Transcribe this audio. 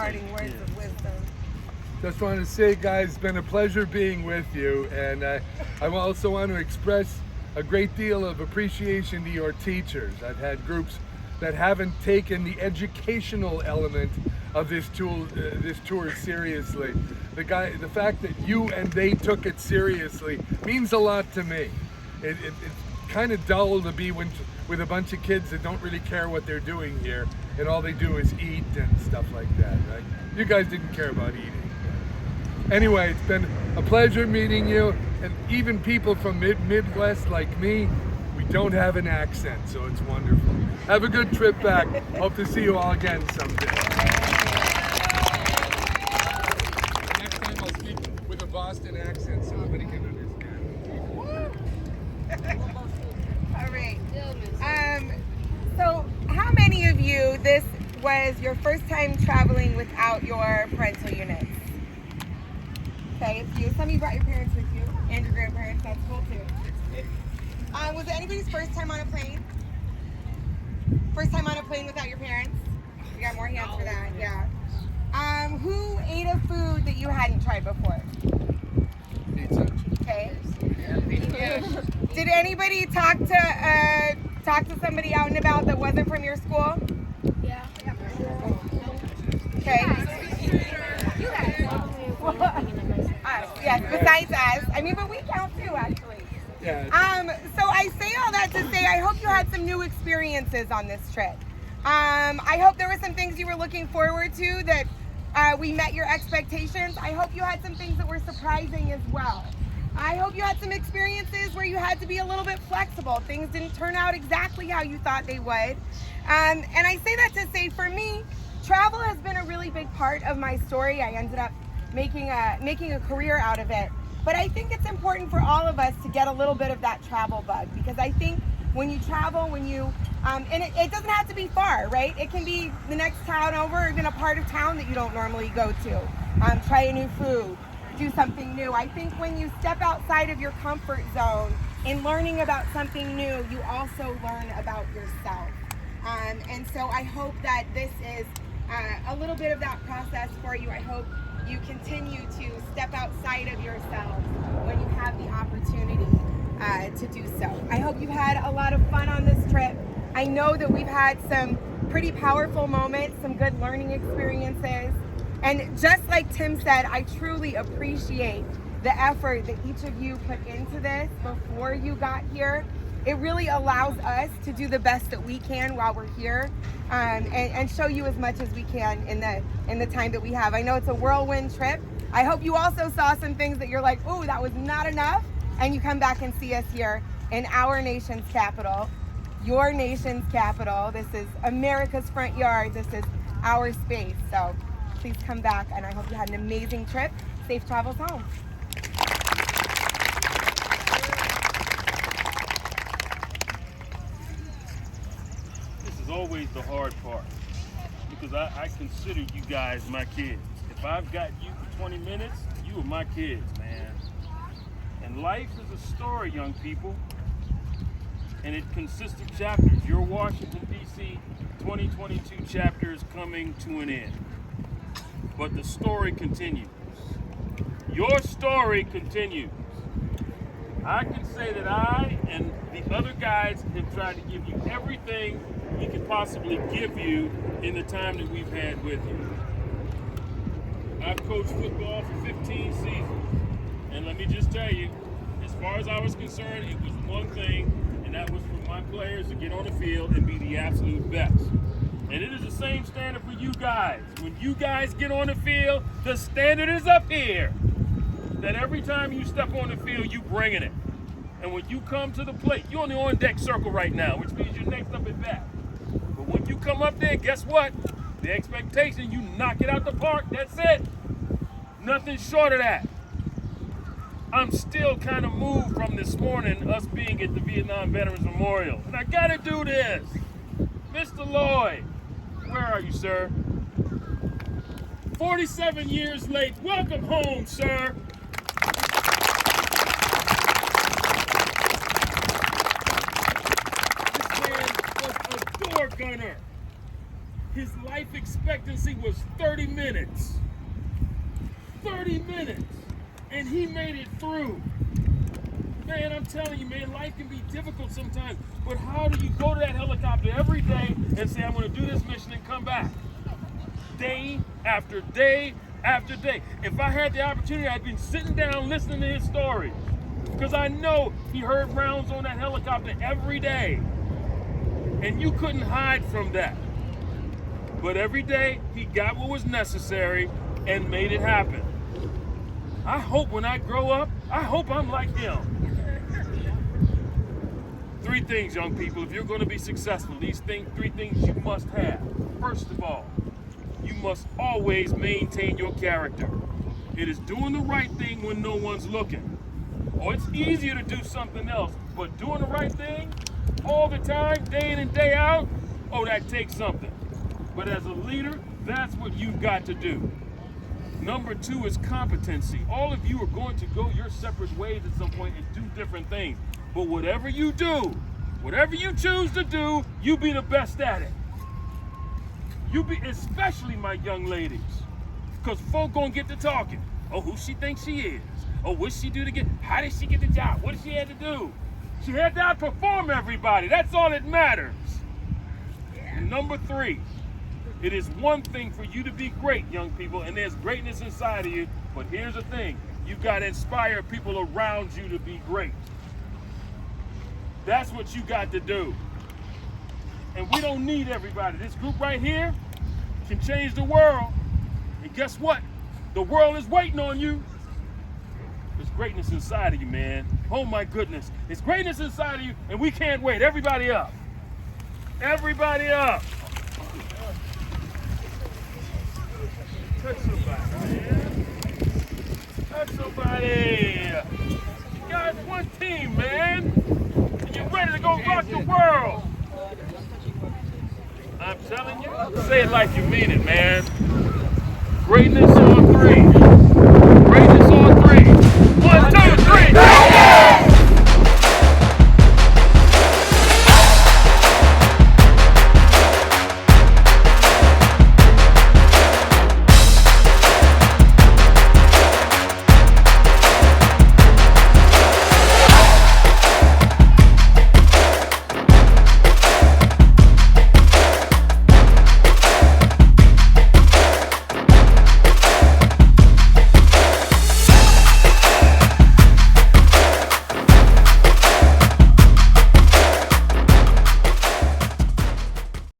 parting words of wisdom. Just want to say, guys, it's been a pleasure being with you, and I also want to express a great deal of appreciation to your teachers. I've had groups that haven't taken the educational element of this tour seriously. The fact that you and they took it seriously means a lot to me. It's kind of dull to be with a bunch of kids that don't really care what they're doing here, and all they do is eat and stuff like that, right? You guys didn't care about eating. Anyway, it's been a pleasure meeting you, and even people from Midwest like me, we don't have an accent, so it's wonderful. Have a good trip back. Hope to see you all again someday. Next time I'll speak with a Boston accent so everybody can understand. All right. So how many of you, this was your first time traveling without your parental units? Okay, a few. Some of you brought your parents with you and your grandparents. That's cool too. Was it anybody's first time on a plane? First time on a plane without your parents? We got more hands for that, yeah. Who ate a food that you hadn't tried before? Pizza. Okay. Did anybody talk to somebody out and about that wasn't from your school? Yeah. Okay. You guys. Us, yes, besides us. I mean, but we count too, actually. Yeah. So I say all that to say I hope you had some new experiences on this trip. I hope there were some things you were looking forward to that we met your expectations. I hope you had some things that were surprising as well. I hope you had some experiences where you had to be a little bit flexible. Things didn't turn out exactly how you thought they would. And I say that to say, for me, travel has been a really big part of my story. I ended up making a career out of it. But I think it's important for all of us to get a little bit of that travel bug, because I think when you travel, and it doesn't have to be far, right? It can be the next town over, or even a part of town that you don't normally go to. Try a new food, do something new. I think when you step outside of your comfort zone in learning about something new, you also learn about yourself. And so I hope that this is a little bit of that process for you. I hope you continue to step outside of yourself when you have the opportunity to do so. I hope you had a lot of fun on this trip. I know that we've had some pretty powerful moments, some good learning experiences. And just like Tim said, I truly appreciate the effort that each of you put into this before you got here. It really allows us to do the best that we can while we're here, and show you as much as we can in the time that we have. I know it's a whirlwind trip. I hope you also saw some things that you're like, ooh, that was not enough, and you come back and see us here in our nation's capital, your nation's capital. This is America's front yard. This is our space. So please come back, and I hope you had an amazing trip. Safe travels home. Always the hard part, because I consider you guys my kids. If I've got you for 20 minutes, you are my kids, man. And life is a story, young people, and it consists of chapters. Your Washington, D.C. 2022 chapter is coming to an end, but the story continues. Your story continues. I can say that I and the other guys have tried to give you everything we could possibly give you in the time that we've had with you. I've coached football for 15 seasons, and let me just tell you, as far as I was concerned, it was one thing, and that was for my players to get on the field and be the absolute best. And it is the same standard for you guys. When you guys get on the field, the standard is up here. That every time you step on the field, you bringing it. And when you come to the plate, you're on the on-deck circle right now, which means you're next up at bat. But when you come up there, guess what? The expectation, you knock it out the park, that's it. Nothing short of that. I'm still kind of moved from this morning, us being at the Vietnam Veterans Memorial. And I gotta do this. Mr. Lloyd, where are you, sir? 47 years late, welcome home, sir. This man was a door gunner. His life expectancy was 30 minutes. 30 minutes. And he made it through. Man, I'm telling you, man, life can be difficult sometimes. But how do you go to that helicopter every day and say, I'm going to do this mission and come back? Day after day after day. If I had the opportunity, I'd been sitting down listening to his story. Because I know he heard rounds on that helicopter every day. And you couldn't hide from that. But every day, he got what was necessary and made it happen. I hope when I grow up, I hope I'm like him. 3 things, young people, if you're going to be successful, these 3 things you must have. First of all, you must always maintain your character. It is doing the right thing when no one's looking. Or it's easier to do something else, but doing the right thing all the time, day in and day out, oh, that takes something. But as a leader, that's what you've got to do. Number 2 is competency. All of you are going to go your separate ways at some point and do different things. But whatever you do, whatever you choose to do, you be the best at it. You be, especially my young ladies, because folk gonna get to talking. Oh, who she thinks she is? Oh, what she do to get? How did she get the job? What did she have to do? She had to outperform everybody. That's all that matters. And number 3, it is one thing for you to be great, young people, and there's greatness inside of you. But here's the thing: you've got to inspire people around you to be great. That's what you got to do. And we don't need everybody. This group right here can change the world. And guess what? The world is waiting on you. There's greatness inside of you, man. Oh my goodness. There's greatness inside of you, and we can't wait. Everybody up. Everybody up. Touch somebody, man. Touch somebody. You guys one team, man. And you're ready to go rock the world. I'm telling you, say it like you mean it, man. Greatness on 3.